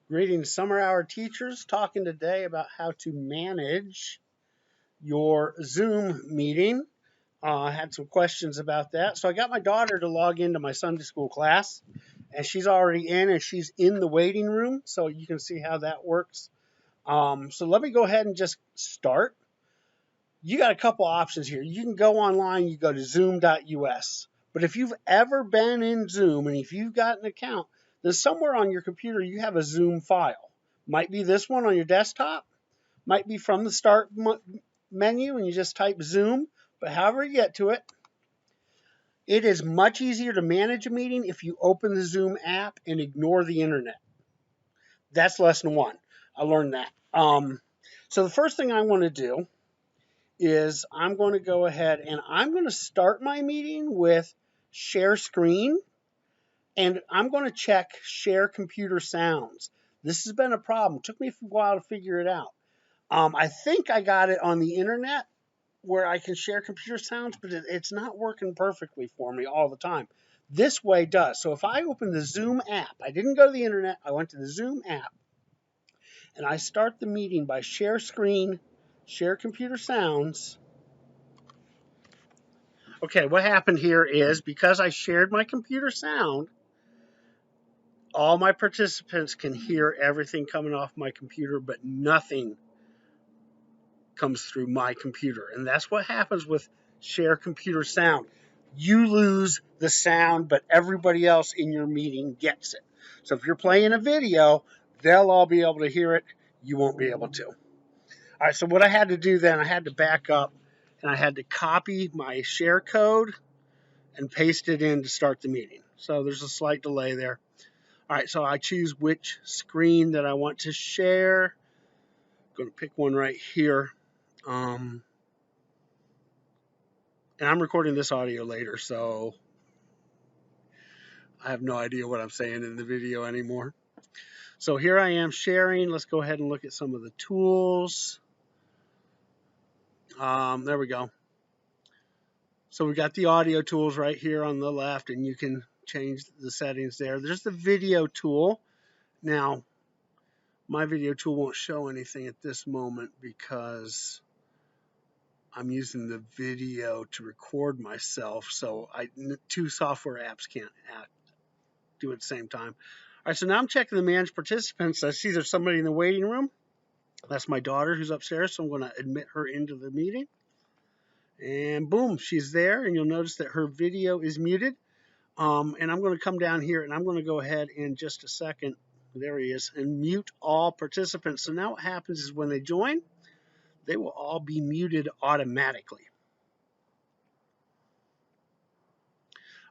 Greetings, summer hour teachers. Talking today about how to manage your Zoom meeting. I had some questions about that. So I got my daughter to log into my Sunday school class, and she's already in, and she's in the waiting room. So you can see how that works. So let me go ahead and just start. You got a couple options here. You can go online, you go to zoom.us. But if you've ever been in Zoom and if you've got an account, then somewhere on your computer you have a Zoom file. Might be this one on your desktop, might be from the start menu and you just type Zoom, but however you get to it, it is much easier to manage a meeting if you open the Zoom app and ignore the internet. That's lesson one. I learned that. So the first thing I want to do is I'm going to go ahead and I'm going to start my meeting with share screen, and I'm going to check share computer sounds. This has been a problem. It took me a while to figure it out. I think I got it on the internet where I can share computer sounds, but it's not working perfectly for me all the time. This way does. So if I open the Zoom app, I didn't go to the internet, I went to the Zoom app, and I start the meeting by share screen, share computer sounds. Okay, what happened here is because I shared my computer sound, all my participants can hear everything coming off my computer, but nothing comes through my computer. And that's what happens with share computer sound. You lose the sound, but everybody else in your meeting gets it. So if you're playing a video, they'll all be able to hear it. You won't be able to. All right, so what I had to do then, I had to back up and I had to copy my share code and paste it in to start the meeting. So there's a slight delay there. All right, so I choose which screen that I want to share. I'm going to pick one right here. And I'm recording this audio later, so I have no idea what I'm saying in the video anymore. So here I am sharing. Let's go ahead and look at some of the tools. There we go. So we got the audio tools right here on the left, and you can change the settings there. There's the video tool. Now, my video tool won't show anything at this moment because I'm using the video to record myself. So two software apps can't do it at the same time. All right, so now I'm checking the manage participants. I see there's somebody in the waiting room. That's my daughter who's upstairs, so I'm going to admit her into the meeting. And boom, she's there, and you'll notice that her video is muted. And I'm going to come down here, and I'm going to go ahead in just a second. There he is, and mute all participants. So now what happens is when they join, they will all be muted automatically.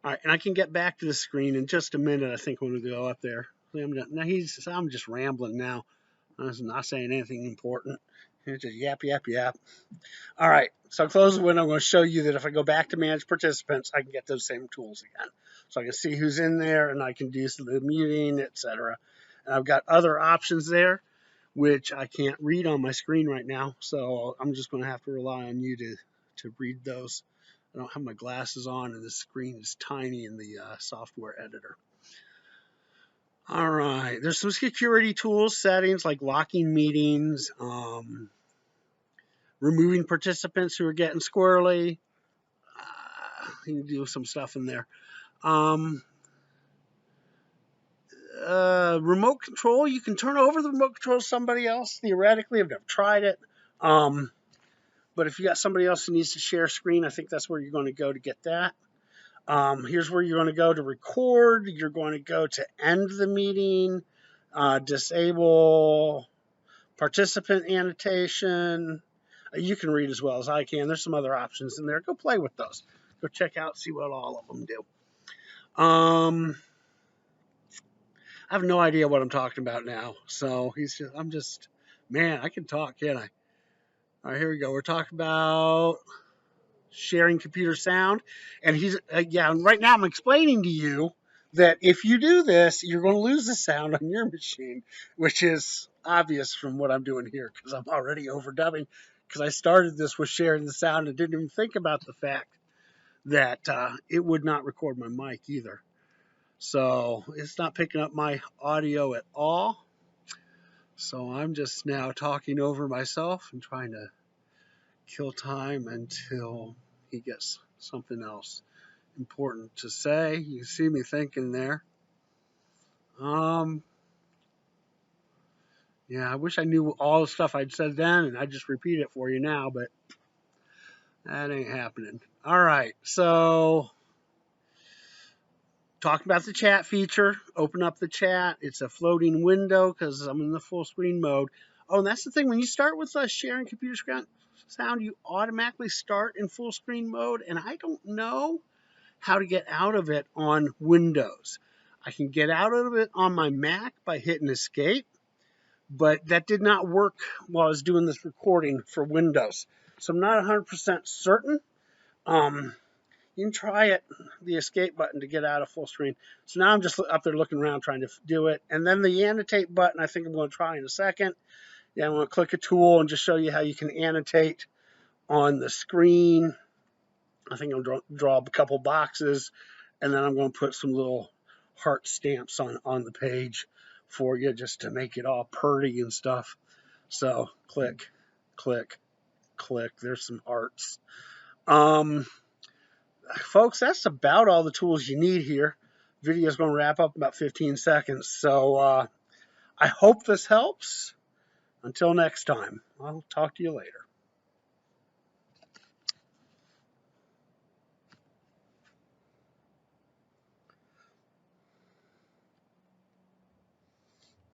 All right, and I can get back to the screen in just a minute. I think I'm going to go up there. I'm just rambling now. I'm not saying anything important. It's just yap, yap, yap. All right, so I'll close the window. I'm going to show you that if I go back to manage participants, I can get those same tools again. So I can see who's in there, and I can do the meeting, etc. And I've got other options there, which I can't read on my screen right now. So I'm just going to have to rely on you to read those. I don't have my glasses on, and the screen is tiny in the software editor. All right, there's some security tools, settings like locking meetings, removing participants who are getting squirrely. You can do some stuff in there. Remote control, you can turn over the remote control to somebody else, theoretically. I've never tried it. But if you got somebody else who needs to share screen, I think that's where you're going to go to get that. Here's where you're going to go to record. You're going to go to end the meeting, disable participant annotation. You can read as well as I can. There's some other options in there. Go play with those. Go check out, see what all of them do. I have no idea what I'm talking about now. So man, I can talk, can't I? All right, here we go. We're talking about sharing computer sound. And right now I'm explaining to you that if you do this, you're going to lose the sound on your machine, which is obvious from what I'm doing here because I'm already overdubbing because I started this with sharing the sound and didn't even think about the fact that it would not record my mic either. So it's not picking up my audio at all. So I'm just now talking over myself and trying to kill time until he gets something else important to say. You can see me thinking there. Yeah, I wish I knew all the stuff I'd said then and I'd just repeat it for you now, but that ain't happening. All right, so talking about the chat feature, open up the chat. It's a floating window because I'm in the full screen mode. Oh, and that's the thing. When you start with sharing computer sound, you automatically start in full screen mode, and I don't know how to get out of it on Windows. I can get out of it on my Mac by hitting escape, but that did not work while I was doing this recording for Windows. So I'm not 100% certain. You can try it, the escape button to get out of full screen. So now I'm just up there looking around trying to do it. And then the annotate button, I think I'm going to try in a second. Yeah, I'm going to click a tool and just show you how you can annotate on the screen. I think I'll draw a couple boxes, and then I'm going to put some little heart stamps on the page for you just to make it all pretty and stuff. So click, click, click. There's some hearts. Folks, that's about all the tools you need here. Video is going to wrap up in about 15 seconds. So I hope this helps. Until next time, I'll talk to you later.